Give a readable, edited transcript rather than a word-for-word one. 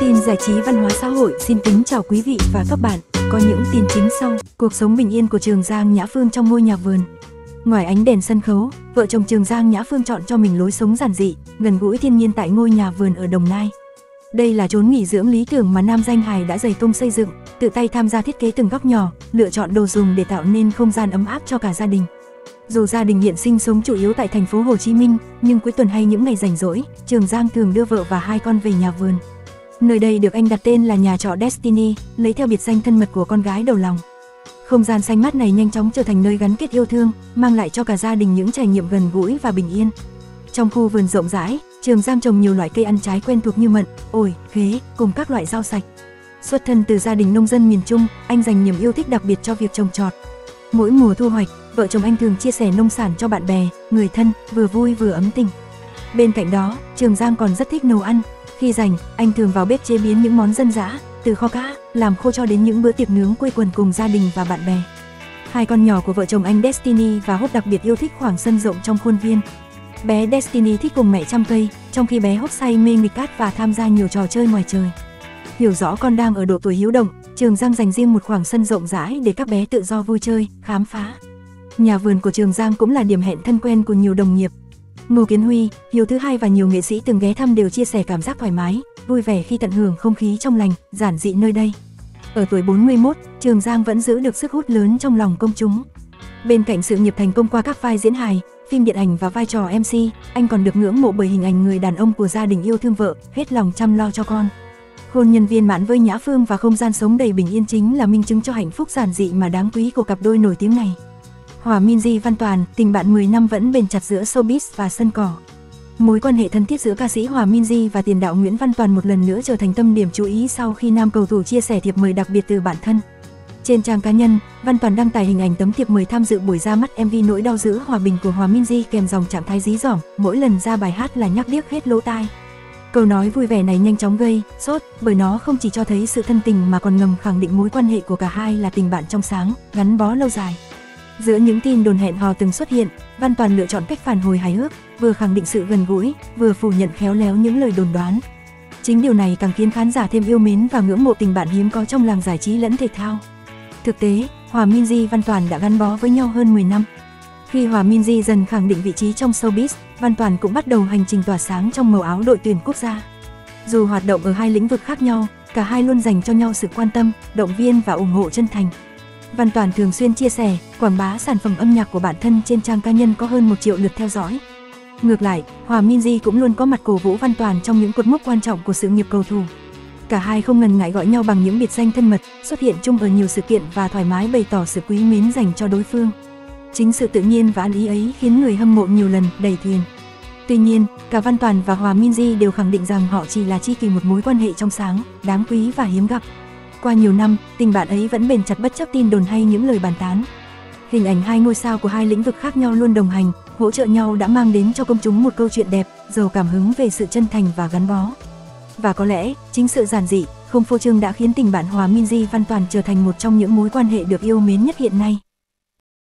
Tin giải trí văn hóa xã hội xin kính chào quý vị và các bạn. Có những tin chính sau. Cuộc sống bình yên của Trường Giang Nhã Phương trong ngôi nhà vườn. Ngoài ánh đèn sân khấu, vợ chồng Trường Giang Nhã Phương chọn cho mình lối sống giản dị, gần gũi thiên nhiên tại ngôi nhà vườn ở Đồng Nai. Đây là chốn nghỉ dưỡng lý tưởng mà nam danh hài đã dày công xây dựng, tự tay tham gia thiết kế từng góc nhỏ, lựa chọn đồ dùng để tạo nên không gian ấm áp cho cả gia đình. Dù gia đình hiện sinh sống chủ yếu tại thành phố Hồ Chí Minh, nhưng cuối tuần hay những ngày rảnh rỗi, Trường Giang thường đưa vợ và hai con về nhà vườn. Nơi đây được anh đặt tên là nhà trọ Destiny, lấy theo biệt danh thân mật của con gái đầu lòng. Không gian xanh mát này nhanh chóng trở thành nơi gắn kết yêu thương, mang lại cho cả gia đình những trải nghiệm gần gũi và bình yên. Trong khu vườn rộng rãi, Trường Giang trồng nhiều loại cây ăn trái quen thuộc như mận, ổi, khế, cùng các loại rau sạch. Xuất thân từ gia đình nông dân miền Trung, anh dành niềm yêu thích đặc biệt cho việc trồng trọt. Mỗi mùa thu hoạch, vợ chồng anh thường chia sẻ nông sản cho bạn bè, người thân, vừa vui vừa ấm tình. Bên cạnh đó, Trường Giang còn rất thích nấu ăn. Khi rảnh, anh thường vào bếp chế biến những món dân dã, từ kho cá, làm khô cho đến những bữa tiệc nướng quây quần cùng gia đình và bạn bè. Hai con nhỏ của vợ chồng anh Destiny và Hope đặc biệt yêu thích khoảng sân rộng trong khuôn viên. Bé Destiny thích cùng mẹ chăm cây, trong khi bé Hope say mê nghịch cát và tham gia nhiều trò chơi ngoài trời. Hiểu rõ con đang ở độ tuổi hiếu động, Trường Giang dành riêng một khoảng sân rộng rãi để các bé tự do vui chơi, khám phá. Nhà vườn của Trường Giang cũng là điểm hẹn thân quen của nhiều đồng nghiệp. Ngô Kiến Huy, Hiếu thứ hai và nhiều nghệ sĩ từng ghé thăm đều chia sẻ cảm giác thoải mái, vui vẻ khi tận hưởng không khí trong lành, giản dị nơi đây. Ở tuổi 41, Trường Giang vẫn giữ được sức hút lớn trong lòng công chúng. Bên cạnh sự nghiệp thành công qua các vai diễn hài, phim điện ảnh và vai trò MC, anh còn được ngưỡng mộ bởi hình ảnh người đàn ông của gia đình yêu thương vợ, hết lòng chăm lo cho con. Hôn nhân viên mãn với Nhã Phương và không gian sống đầy bình yên chính là minh chứng cho hạnh phúc giản dị mà đáng quý của cặp đôi nổi tiếng này. Hòa Minzy Văn Toàn, tình bạn 10 năm vẫn bền chặt giữa showbiz và sân cỏ. Mối quan hệ thân thiết giữa ca sĩ Hòa Minzy và tiền đạo Nguyễn Văn Toàn một lần nữa trở thành tâm điểm chú ý sau khi nam cầu thủ chia sẻ thiệp mời đặc biệt từ bản thân. Trên trang cá nhân, Văn Toàn đăng tải hình ảnh tấm thiệp mời tham dự buổi ra mắt MV Nỗi đau giữ hòa bình của Hòa Minzy kèm dòng trạng thái dí dỏm, mỗi lần ra bài hát là nhắc điếc hết lỗ tai. Câu nói vui vẻ này nhanh chóng gây sốt bởi nó không chỉ cho thấy sự thân tình mà còn ngầm khẳng định mối quan hệ của cả hai là tình bạn trong sáng, gắn bó lâu dài. Giữa những tin đồn hẹn hò từng xuất hiện, Văn Toàn lựa chọn cách phản hồi hài hước, vừa khẳng định sự gần gũi, vừa phủ nhận khéo léo những lời đồn đoán. Chính điều này càng khiến khán giả thêm yêu mến và ngưỡng mộ tình bạn hiếm có trong làng giải trí lẫn thể thao. Thực tế, Hòa Minzy Văn Toàn đã gắn bó với nhau hơn 10 năm. Khi Hòa Minzy dần khẳng định vị trí trong showbiz, Văn Toàn cũng bắt đầu hành trình tỏa sáng trong màu áo đội tuyển quốc gia. Dù hoạt động ở hai lĩnh vực khác nhau, cả hai luôn dành cho nhau sự quan tâm, động viên và ủng hộ chân thành. Văn Toàn thường xuyên chia sẻ, quảng bá sản phẩm âm nhạc của bản thân trên trang cá nhân có hơn 1 triệu lượt theo dõi. Ngược lại, Hòa Minzy cũng luôn có mặt cổ vũ Văn Toàn trong những cột mốc quan trọng của sự nghiệp cầu thủ. Cả hai không ngần ngại gọi nhau bằng những biệt danh thân mật, xuất hiện chung ở nhiều sự kiện và thoải mái bày tỏ sự quý mến dành cho đối phương. Chính sự tự nhiên và ăn ý ấy khiến người hâm mộ nhiều lần đầy thuyền. Tuy nhiên, cả Văn Toàn và Hòa Minzy đều khẳng định rằng họ chỉ là tri kỷ một mối quan hệ trong sáng, đáng quý và hiếm gặp. Qua nhiều năm, tình bạn ấy vẫn bền chặt bất chấp tin đồn hay những lời bàn tán. Hình ảnh hai ngôi sao của hai lĩnh vực khác nhau luôn đồng hành, hỗ trợ nhau đã mang đến cho công chúng một câu chuyện đẹp, giàu cảm hứng về sự chân thành và gắn bó. Và có lẽ, chính sự giản dị, không phô trương đã khiến tình bạn Hòa Minzy Văn Toàn trở thành một trong những mối quan hệ được yêu mến nhất hiện nay.